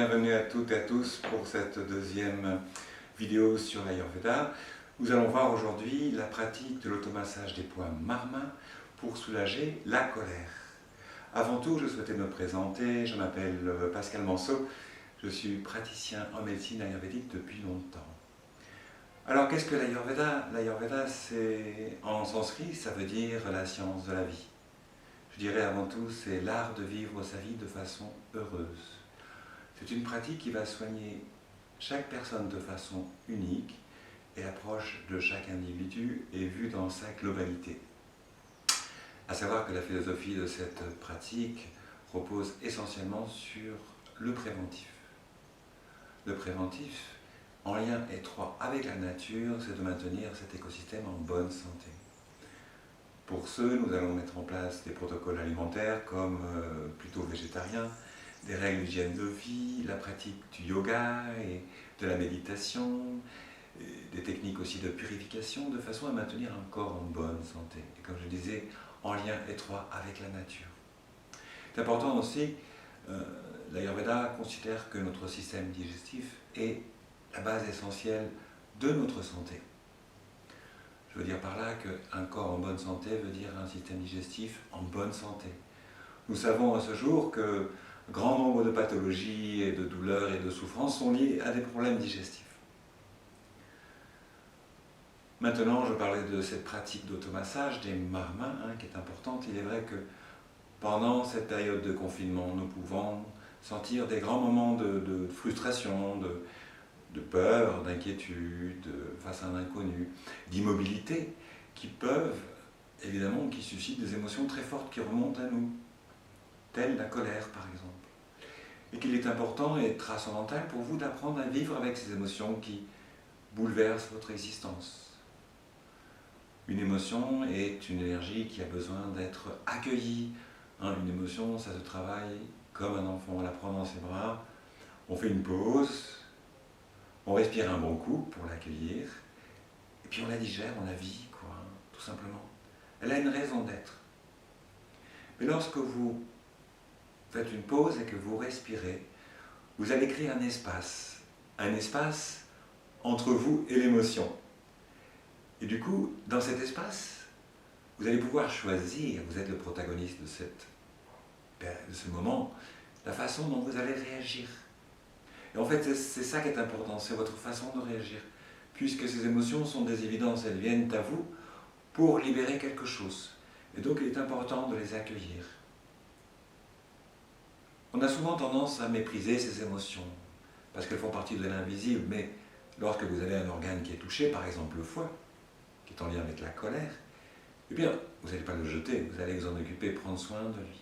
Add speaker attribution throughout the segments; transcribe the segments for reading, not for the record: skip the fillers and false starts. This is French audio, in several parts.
Speaker 1: bienvenue à toutes et à tous pour cette deuxième vidéo sur l'Ayurveda. Nous allons voir aujourd'hui la pratique de l'automassage des points marmains pour soulager la colère. Avant tout, je souhaitais me présenter, je m'appelle Pascal Manceau, je suis praticien en médecine ayurvédique depuis longtemps. Alors qu'est-ce que l'Ayurveda? L'Ayurveda, c'est en sanskrit, ça veut dire la science de la vie. Je dirais avant tout, c'est l'art de vivre sa vie de façon heureuse. C'est une pratique qui va soigner chaque personne de façon unique et l'approche de chaque individu est vue dans sa globalité. À savoir que la philosophie de cette pratique repose essentiellement sur le préventif. Le préventif, en lien étroit avec la nature, c'est de maintenir cet écosystème en bonne santé. Pour ce, nous allons mettre en place des protocoles alimentaires comme plutôt végétariens, des règles d'hygiène de vie, la pratique du yoga et de la méditation, des techniques aussi de purification, de façon à maintenir un corps en bonne santé. Et comme je disais, en lien étroit avec la nature. C'est important aussi, l'Ayurveda considère que notre système digestif est la base essentielle de notre santé. Je veux dire par là qu'un corps en bonne santé veut dire un système digestif en bonne santé. Nous savons à ce jour que grand nombre de pathologies et de douleurs et de souffrances sont liées à des problèmes digestifs. Maintenant, je parlais de cette pratique d'automassage des marmains, qui est importante. Il est vrai que pendant cette période de confinement, nous pouvons sentir des grands moments de frustration, de peur, d'inquiétude face à un inconnu, d'immobilité, qui peuvent, évidemment, qui suscitent des émotions très fortes qui remontent à nous, telle la colère par exemple. Et qu'il est important et transcendantal pour vous d'apprendre à vivre avec ces émotions qui bouleversent votre existence. Une émotion est une énergie qui a besoin d'être accueillie. Une émotion, ça se travaille comme un enfant, on la prend dans ses bras, on fait une pause, on respire un bon coup pour l'accueillir, et puis on la digère, on la vit, tout simplement. Elle a une raison d'être. Mais lorsque vous faites une pause et que vous respirez, vous allez créer un espace entre vous et l'émotion. Et du coup, dans cet espace, vous allez pouvoir choisir, vous êtes le protagoniste de ce moment, la façon dont vous allez réagir. Et en fait, c'est ça qui est important, c'est votre façon de réagir. Puisque ces émotions sont des évidences, elles viennent à vous pour libérer quelque chose. Et donc, il est important de les accueillir. On a souvent tendance à mépriser ces émotions, parce qu'elles font partie de l'invisible, mais lorsque vous avez un organe qui est touché, par exemple le foie, qui est en lien avec la colère, eh bien, vous n'allez pas le jeter, vous allez vous en occuper, prendre soin de lui.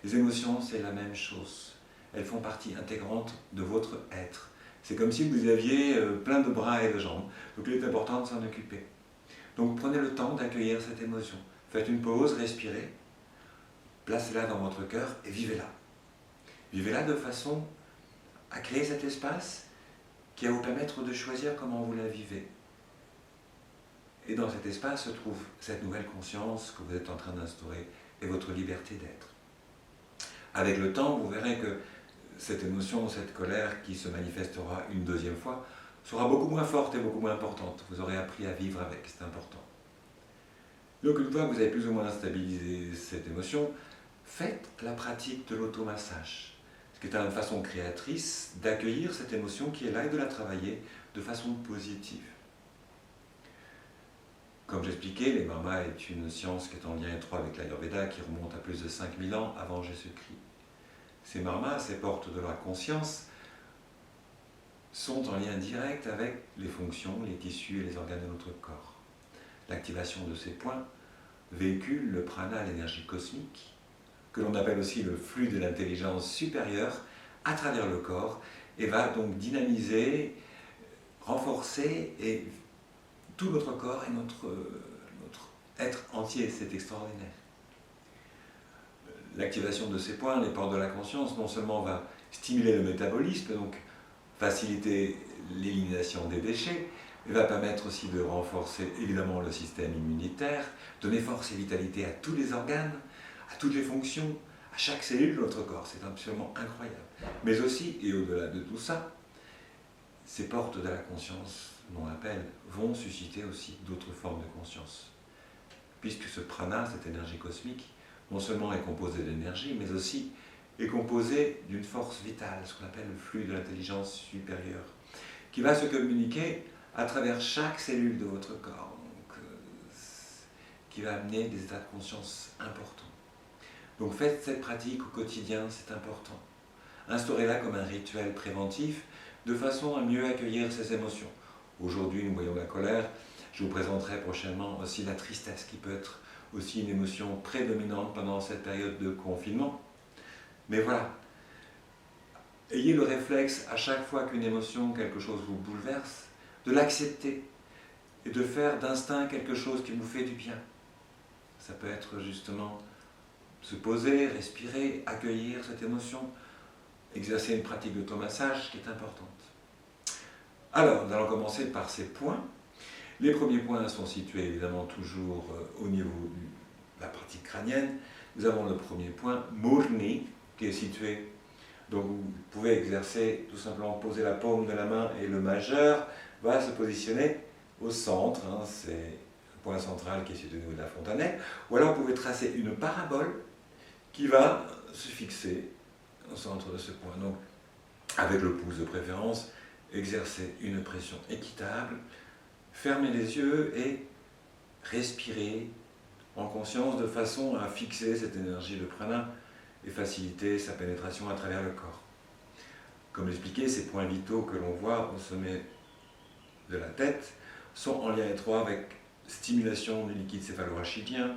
Speaker 1: Les émotions, c'est la même chose. Elles font partie intégrante de votre être. C'est comme si vous aviez plein de bras et de jambes. Donc il est important de s'en occuper. Donc prenez le temps d'accueillir cette émotion. Faites une pause, respirez, placez-la dans votre cœur et vivez-la. Vivez-la de façon à créer cet espace qui va vous permettre de choisir comment vous la vivez. Et dans cet espace se trouve cette nouvelle conscience que vous êtes en train d'instaurer et votre liberté d'être. Avec le temps, vous verrez que cette émotion, cette colère qui se manifestera une deuxième fois, sera beaucoup moins forte et beaucoup moins importante. Vous aurez appris à vivre avec, c'est important. Donc une fois que vous avez plus ou moins stabilisé cette émotion, faites la pratique de l'automassage, ce qui est une façon créatrice d'accueillir cette émotion qui est là et de la travailler de façon positive. Comme j'expliquais, les marmas est une science qui est en lien étroit avec l'Ayurveda qui remonte à plus de 5000 ans avant Jésus-Christ. Ces marmas, ces portes de la conscience, sont en lien direct avec les fonctions, les tissus et les organes de notre corps. L'activation de ces points véhicule le prana, l'énergie cosmique, que l'on appelle aussi le flux de l'intelligence supérieure, à travers le corps, et va donc dynamiser, renforcer et tout notre corps et notre être entier, c'est extraordinaire. L'activation de ces points, les portes de la conscience, non seulement va stimuler le métabolisme, donc faciliter l'élimination des déchets, mais va permettre aussi de renforcer évidemment le système immunitaire, donner force et vitalité à tous les organes, à toutes les fonctions, à chaque cellule de notre corps. C'est absolument incroyable. Mais aussi, et au-delà de tout ça, ces portes de la conscience, l'on l'appelle, vont susciter aussi d'autres formes de conscience. Puisque ce prana, cette énergie cosmique, non seulement est composé d'énergie, mais aussi est composé d'une force vitale, ce qu'on appelle le flux de l'intelligence supérieure, qui va se communiquer à travers chaque cellule de votre corps, donc, qui va amener des états de conscience importants. Donc faites cette pratique au quotidien, c'est important. Instaurez-la comme un rituel préventif, de façon à mieux accueillir ces émotions. Aujourd'hui, nous voyons la colère. Je vous présenterai prochainement aussi la tristesse, qui peut être aussi une émotion prédominante pendant cette période de confinement. Mais voilà, ayez le réflexe à chaque fois qu'une émotion, quelque chose vous bouleverse, de l'accepter et de faire d'instinct quelque chose qui vous fait du bien. Ça peut être justement se poser, respirer, accueillir cette émotion, exercer une pratique d'automassage qui est importante. Alors, nous allons commencer par ces points. Les premiers points sont situés évidemment toujours au niveau de la partie crânienne. Nous avons le premier point, Murni, qui est situé. Donc vous pouvez exercer, tout simplement poser la paume de la main et le majeur va se positionner au centre. C'est le point central qui est situé au niveau de la fontanelle. Ou alors vous pouvez tracer une parabole qui va se fixer au centre de ce point. Donc, avec le pouce de préférence, exercer une pression équitable, fermez les yeux et respirez en conscience de façon à fixer cette énergie de prana et faciliter sa pénétration à travers le corps. Comme expliqué, ces points vitaux que l'on voit au sommet de la tête sont en lien étroit avec stimulation du liquide céphalorachidien,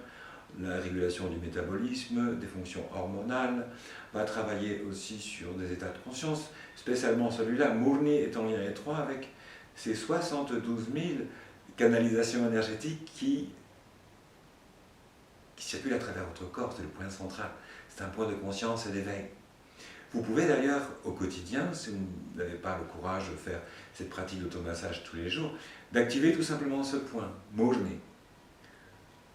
Speaker 1: la régulation du métabolisme, des fonctions hormonales, va travailler aussi sur des états de conscience, spécialement celui-là. Murni est en lien étroit avec ces 72 000 canalisations énergétiques qui circulent à travers votre corps, c'est le point central. C'est un point de conscience et d'éveil. Vous pouvez d'ailleurs, au quotidien, si vous n'avez pas le courage de faire cette pratique d'automassage tous les jours, d'activer tout simplement ce point, Murni.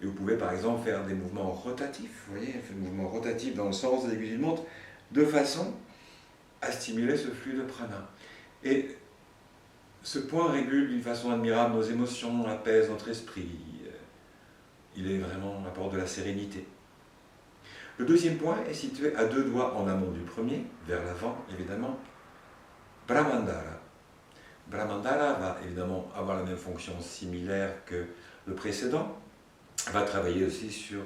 Speaker 1: Et vous pouvez par exemple faire des mouvements rotatifs, vous voyez, des mouvements rotatifs dans le sens des aiguilles d'une montre, de façon à stimuler ce flux de prana. Et ce point régule d'une façon admirable nos émotions, apaise notre esprit. Il est vraiment l'apport de la sérénité. Le deuxième point est situé à 2 doigts en amont du premier, vers l'avant évidemment, Brahmandara. Brahmandara va évidemment avoir la même fonction similaire que le précédent, va travailler aussi sur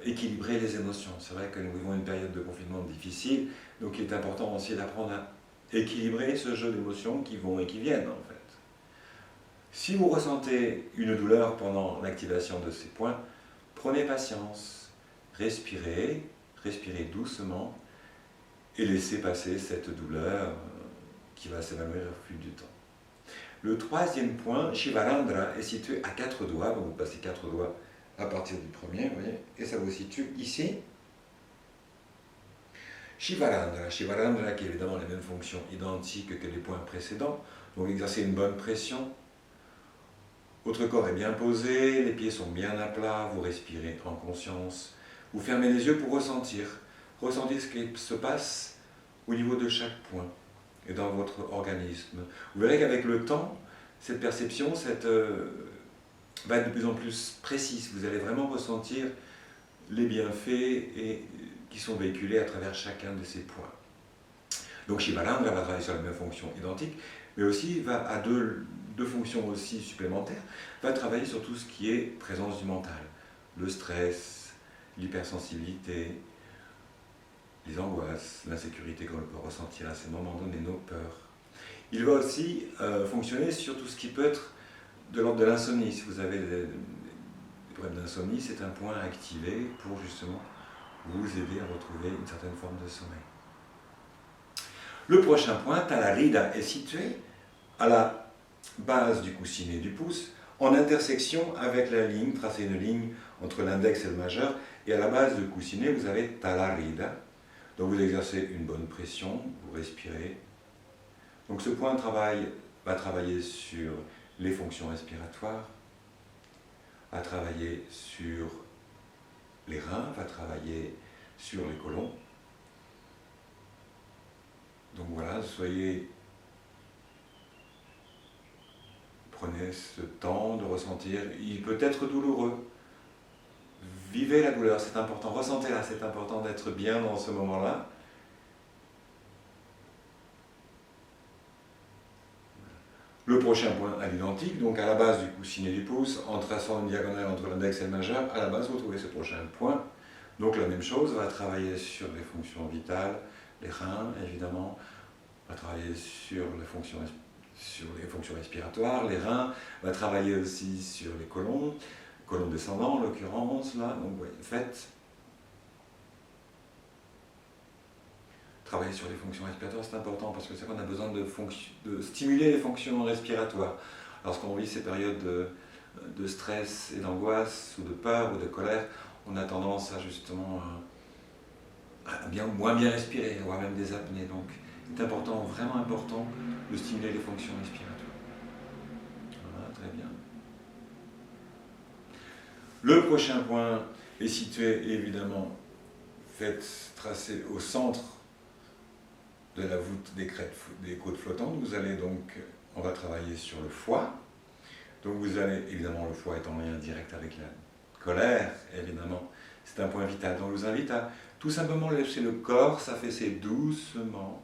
Speaker 1: équilibrer les émotions. C'est vrai que nous vivons une période de confinement difficile, donc il est important aussi d'apprendre à équilibrer ce jeu d'émotions qui vont et qui viennent en fait. Si vous ressentez une douleur pendant l'activation de ces points, prenez patience, respirez doucement et laissez passer cette douleur qui va s'évanouir au fil du temps. Le troisième point, Shivarandra, est situé à 4 doigts, donc vous passez 4 doigts à partir du premier, vous voyez, et ça vous situe ici. Shivarandra, Shivarandra qui a évidemment les mêmes fonctions identiques que les points précédents, donc exercer une bonne pression. Votre corps est bien posé, les pieds sont bien à plat, vous respirez en conscience, vous fermez les yeux pour ressentir ce qui se passe au niveau de chaque point et dans votre organisme. Vous verrez qu'avec le temps, cette perception, va être de plus en plus précise. Vous allez vraiment ressentir les bienfaits qui sont véhiculés à travers chacun de ces points. Donc Shivarandra va travailler sur la même fonction identique, mais aussi va à deux fonctions aussi supplémentaires, va travailler sur tout ce qui est présence du mental, le stress, l'hypersensibilité, les angoisses, l'insécurité qu'on peut ressentir à ces moments donnés, nos peurs. Il va aussi fonctionner sur tout ce qui peut être de l'ordre de l'insomnie. Si vous avez des problèmes d'insomnie, c'est un point à activer pour justement vous aider à retrouver une certaine forme de sommeil. Le prochain point, Talarida, est situé à la base du coussinet du pouce, en intersection avec la ligne, tracer une ligne entre l'index et le majeur, et à la base du coussinet, vous avez Talarida. Donc vous exercez une bonne pression, vous respirez. Donc ce point va travailler sur les fonctions respiratoires, va travailler sur les reins, va travailler sur les côlons. Donc voilà, prenez ce temps de ressentir, il peut être douloureux. Vivez la douleur, c'est important, ressentez-la, c'est important d'être bien dans ce moment-là. Le prochain point à l'identique, donc à la base du coussinet du pouce, en traçant une diagonale entre l'index et le majeur, à la base vous trouvez ce prochain point. Donc la même chose, on va travailler sur les fonctions vitales, les reins évidemment, on va travailler sur les fonctions respiratoires, les reins, on va travailler aussi sur les côlons descendants en l'occurrence, là, donc vous voyez, faites. Travailler sur les fonctions respiratoires, c'est important parce que c'est qu'on a besoin de stimuler les fonctions respiratoires. Lorsqu'on vit ces périodes de stress et d'angoisse, ou de peur, ou de colère, on a tendance à justement moins bien respirer, voire même des apnées. Donc c'est important, vraiment important, de stimuler les fonctions respiratoires. Voilà, très bien. Le prochain point est situé évidemment, faites tracer au centre de la voûte des côtes flottantes. On va travailler sur le foie. Donc vous allez, évidemment le foie est en lien direct avec la colère, évidemment, c'est un point vital. Donc je vous invite à tout simplement laisser le corps s'affaisser doucement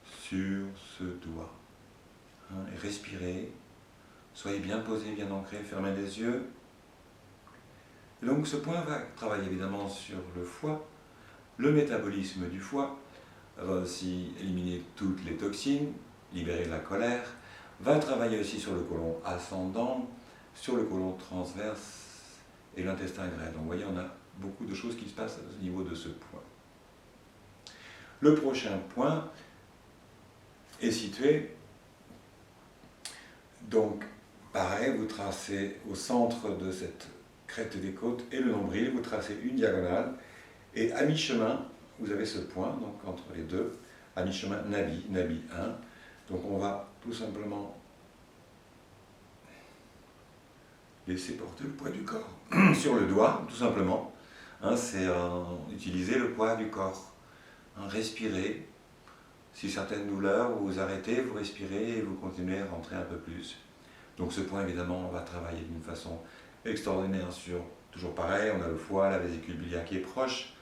Speaker 1: sur ce doigt. Et respirez, soyez bien posé, bien ancré, fermez les yeux. Et donc ce point va travailler évidemment sur le foie, le métabolisme du foie, va aussi éliminer toutes les toxines, libérer la colère, va travailler aussi sur le côlon ascendant, sur le côlon transverse et l'intestin grêle. Donc vous voyez, on a beaucoup de choses qui se passent au niveau de ce point. Le prochain point est situé, donc pareil, vous tracez au centre de cette crête des côtes et le nombril, vous tracez une diagonale et à mi-chemin, vous avez ce point, donc entre les deux, à mi-chemin, Nabi 1. Donc on va tout simplement laisser porter le poids du corps sur le doigt, tout simplement. C'est utiliser le poids du corps. Respirez. Si certaines douleurs, vous arrêtez, vous respirez et vous continuez à rentrer un peu plus. Donc ce point, évidemment, on va travailler d'une façon extraordinaire sur, toujours pareil, on a le foie, la vésicule biliaire qui est proche.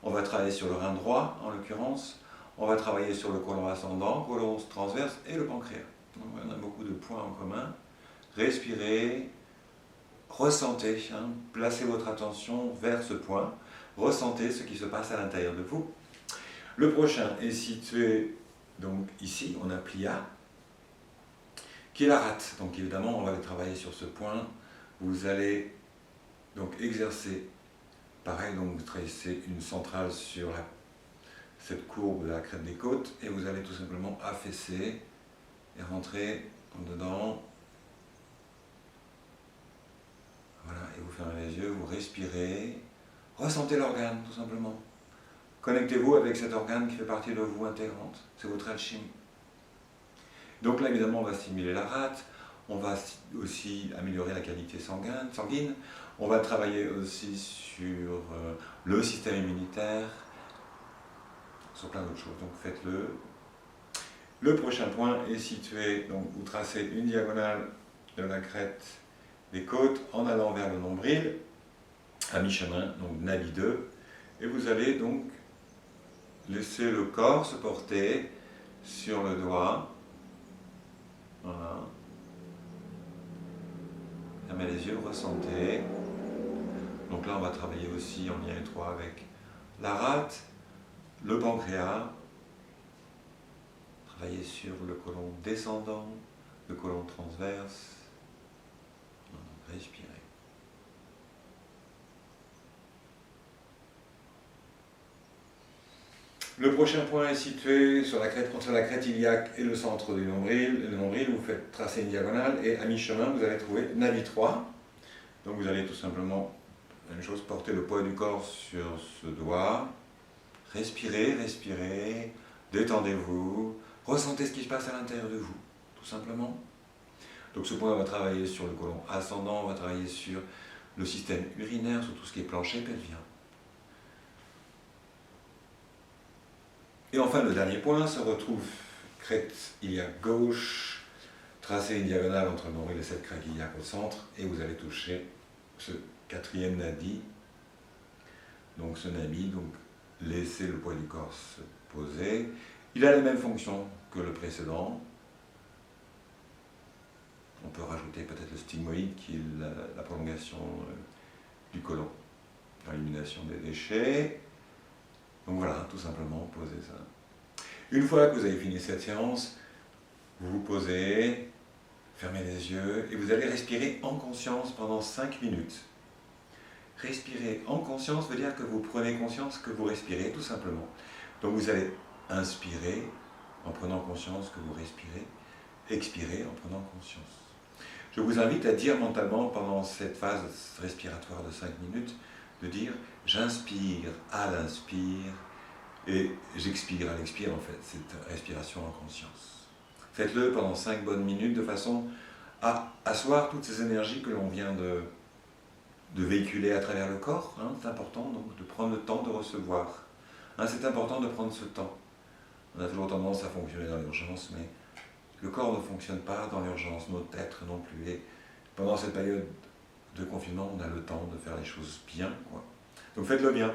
Speaker 1: On va travailler sur le rein droit, en l'occurrence. On va travailler sur le côlon ascendant, côlon transverse et le pancréas. Donc, on a beaucoup de points en commun. Respirez, ressentez, placez votre attention vers ce point. Ressentez ce qui se passe à l'intérieur de vous. Le prochain est situé, donc ici, on a plia, qui est la rate. Donc évidemment, on va aller travailler sur ce point. Vous allez donc exercer. Pareil, donc vous tracez une centrale sur cette courbe de la crête des côtes et vous allez tout simplement affaisser et rentrer en dedans. Voilà, et vous fermez les yeux, vous respirez, ressentez l'organe tout simplement. Connectez-vous avec cet organe qui fait partie de vous intégrante, c'est votre alchimie. Donc là évidemment on va stimuler la rate, on va aussi améliorer la qualité sanguine. On va travailler aussi sur le système immunitaire, sur plein d'autres choses, donc faites-le. Le prochain point est situé, donc vous tracez une diagonale de la crête des côtes en allant vers le nombril, à mi-chemin, donc Nabi 2, et vous allez donc laisser le corps se porter sur le doigt. Voilà. Fermez les yeux, ressentez. Donc là, on va travailler aussi en lien étroit avec la rate, le pancréas, travailler sur le côlon descendant, le côlon transverse. Respirez. Le prochain point est situé sur entre la crête iliaque et le centre du nombril. Le nombril, vous faites tracer une diagonale et à mi-chemin, vous allez trouver Nabi 3. Donc vous allez tout simplement, la même chose, porter le poids du corps sur ce doigt. Respirez, respirez, détendez-vous, ressentez ce qui se passe à l'intérieur de vous, tout simplement. Donc ce point va travailler sur le côlon ascendant, on va travailler sur le système urinaire, sur tout ce qui est plancher pelvien. Et enfin, le dernier point se retrouve crête iliaque gauche, tracez une diagonale entre le nombril et cette crête iliaque au centre, et vous allez toucher ce quatrième nadi. Donc ce nadi, donc laissez le poids du corps se poser. Il a les mêmes fonctions que le précédent. On peut rajouter peut-être le stigmoïde qui est la prolongation du côlon, l'élimination des déchets. Donc voilà, tout simplement, posez ça. Une fois que vous avez fini cette séance, vous vous posez, fermez les yeux et vous allez respirer en conscience pendant 5 minutes. Respirer en conscience veut dire que vous prenez conscience que vous respirez, tout simplement. Donc vous allez inspirer en prenant conscience que vous respirez, expirer en prenant conscience. Je vous invite à dire mentalement pendant cette phase respiratoire de 5 minutes, de dire « j'inspire à l'inspire » et j'expire à l'expire, en fait, cette respiration en conscience. Faites-le pendant 5 bonnes minutes de façon à asseoir toutes ces énergies que l'on vient de véhiculer à travers le corps. Hein, c'est important donc de prendre le temps de recevoir. Hein, c'est important de prendre ce temps. On a toujours tendance à fonctionner dans l'urgence, mais le corps ne fonctionne pas dans l'urgence, notre être non plus. Et pendant cette période de confinement, on a le temps de faire les choses bien, quoi. Donc faites-le bien.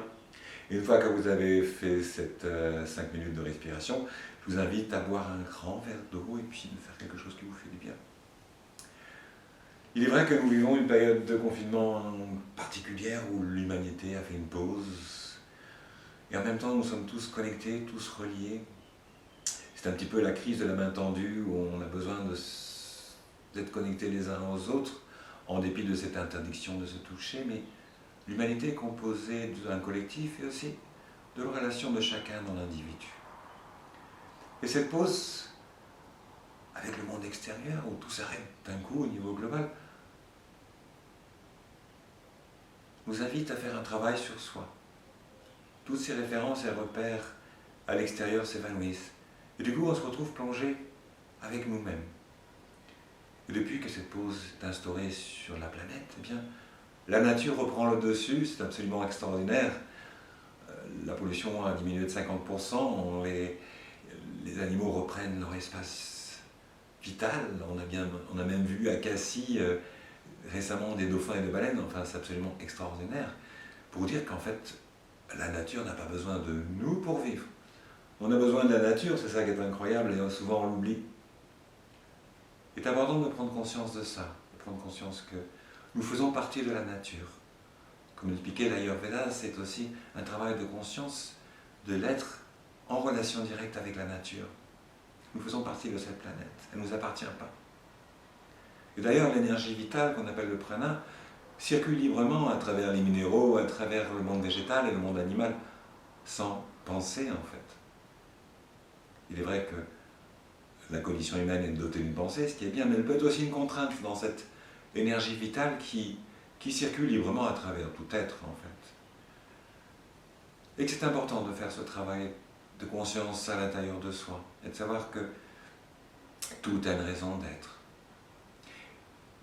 Speaker 1: Et une fois que vous avez fait cette 5 minutes de respiration, je vous invite à boire un grand verre d'eau et puis de faire quelque chose qui vous fait du bien. Il est vrai que nous vivons une période de confinement particulière où l'humanité a fait une pause. Et en même temps, nous sommes tous connectés, tous reliés. C'est un petit peu la crise de la main tendue où on a besoin d'être connectés les uns aux autres en dépit de cette interdiction de se toucher. Mais l'humanité est composée d'un collectif et aussi de la relation de chacun dans l'individu. Et cette pause, avec le monde extérieur, où tout s'arrête d'un coup au niveau global, nous invite à faire un travail sur soi. Toutes ces références et repères à l'extérieur s'évanouissent. Et du coup, on se retrouve plongé avec nous-mêmes. Et depuis que cette pause est instaurée sur la planète, eh bien, la nature reprend le dessus, c'est absolument extraordinaire. La pollution a diminué de 50%, les animaux reprennent leur espace vital. On a même vu à Cassis récemment des dauphins et des baleines, enfin c'est absolument extraordinaire, pour dire qu'en fait, la nature n'a pas besoin de nous pour vivre. On a besoin de la nature, c'est ça qui est incroyable, et souvent on l'oublie. Il est important de prendre conscience de ça, de prendre conscience que nous faisons partie de la nature. Comme l'expliquait l'Ayurveda, c'est aussi un travail de conscience de l'être en relation directe avec la nature. Nous faisons partie de cette planète, elle ne nous appartient pas. Et d'ailleurs, l'énergie vitale qu'on appelle le prana circule librement à travers les minéraux, à travers le monde végétal et le monde animal, sans penser en fait. Il est vrai que la condition humaine est dotée d'une pensée, ce qui est bien, mais elle peut être aussi une contrainte dans cette énergie vitale qui circule librement à travers tout être en fait. Et que c'est important de faire ce travail de conscience à l'intérieur de soi, et de savoir que tout a une raison d'être.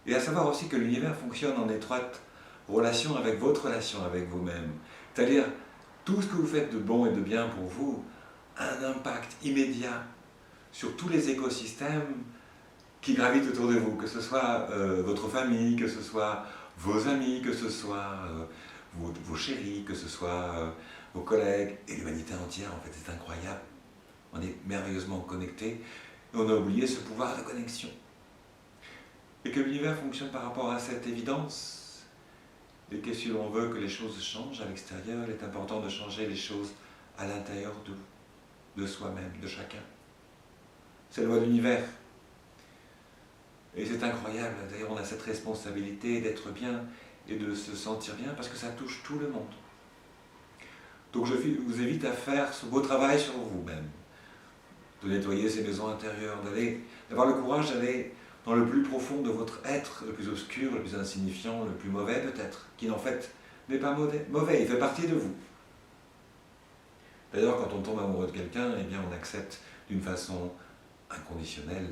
Speaker 1: Et à savoir aussi que l'univers fonctionne en étroite relation avec votre relation avec vous-même. C'est-à-dire, tout ce que vous faites de bon et de bien pour vous a un impact immédiat sur tous les écosystèmes qui gravitent autour de vous, que ce soit votre famille, que ce soit vos amis, que ce soit vos chéris, que ce soit vos collègues, et l'humanité entière, en fait, c'est incroyable. On est merveilleusement connectés, et on a oublié ce pouvoir de connexion. Et que l'univers fonctionne par rapport à cette évidence, et que si l'on veut que les choses changent à l'extérieur, il est important de changer les choses à l'intérieur de soi-même, de chacun. C'est la loi de l'univers. Et c'est incroyable, d'ailleurs on a cette responsabilité d'être bien et de se sentir bien parce que ça touche tout le monde. Donc je vous invite à faire ce beau travail sur vous-même, de nettoyer ces maisons intérieures, d'avoir le courage d'aller dans le plus profond de votre être, le plus obscur, le plus insignifiant, le plus mauvais peut-être, qui en fait n'est pas mauvais, il fait partie de vous. D'ailleurs, quand on tombe amoureux de quelqu'un, eh bien on accepte d'une façon inconditionnelle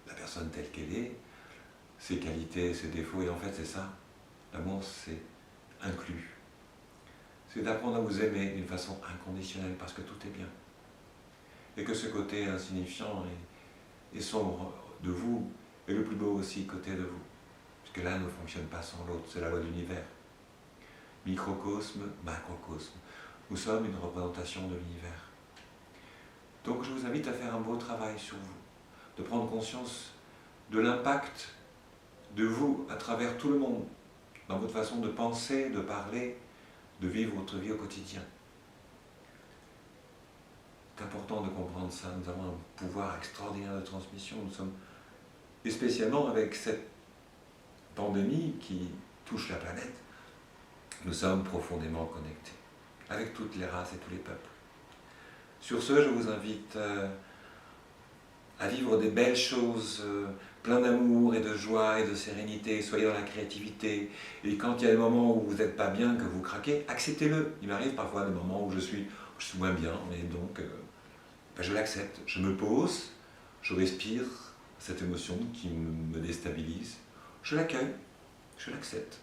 Speaker 1: la personne telle qu'elle est, ses qualités, ses défauts, et en fait c'est ça, l'amour c'est inclus. C'est d'apprendre à vous aimer d'une façon inconditionnelle parce que tout est bien. et que ce côté insignifiant et sombre de vous est le plus beau aussi côté de vous. Parce que l'un ne fonctionne pas sans l'autre, c'est la loi de l'univers. Microcosme, macrocosme. Nous sommes une représentation de l'univers. Donc je vous invite à faire un beau travail sur vous, de prendre conscience de l'impact de vous à travers tout le monde, dans votre façon de penser, de parler, de vivre votre vie au quotidien. C'est important de comprendre ça, nous avons un pouvoir extraordinaire de transmission, nous sommes, et spécialement avec cette pandémie qui touche la planète, nous sommes profondément connectés, avec toutes les races et tous les peuples. Sur ce, je vous invite à vivre des belles choses, plein d'amour et de joie et de sérénité. Soyez dans la créativité. Et quand il y a des moments où vous n'êtes pas bien, que vous craquez, acceptez-le. Il m'arrive parfois des moments où je suis moins bien, mais donc je l'accepte. Je me pose, je respire cette émotion qui me déstabilise. Je l'accueille, je l'accepte.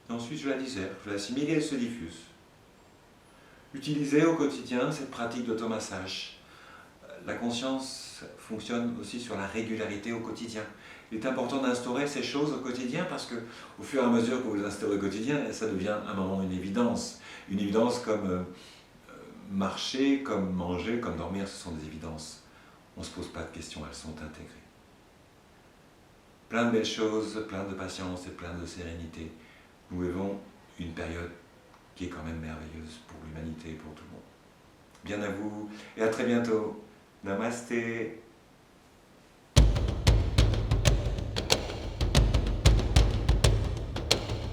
Speaker 1: Et ensuite, je la digère, je l'assimile et elle se diffuse. Utilisez au quotidien cette pratique d'automassage. La conscience fonctionne aussi sur la régularité au quotidien. Il est important d'instaurer ces choses au quotidien parce que au fur et à mesure que vous les instaurez au quotidien, ça devient un moment une évidence. Une évidence comme marcher, comme manger, comme dormir, ce sont des évidences. On ne se pose pas de questions, elles sont intégrées. Plein de belles choses, plein de patience et plein de sérénité. Nous vivons une période qui est quand même merveilleuse pour l'humanité et pour tout le monde. Bien à vous et à très bientôt. Namasté.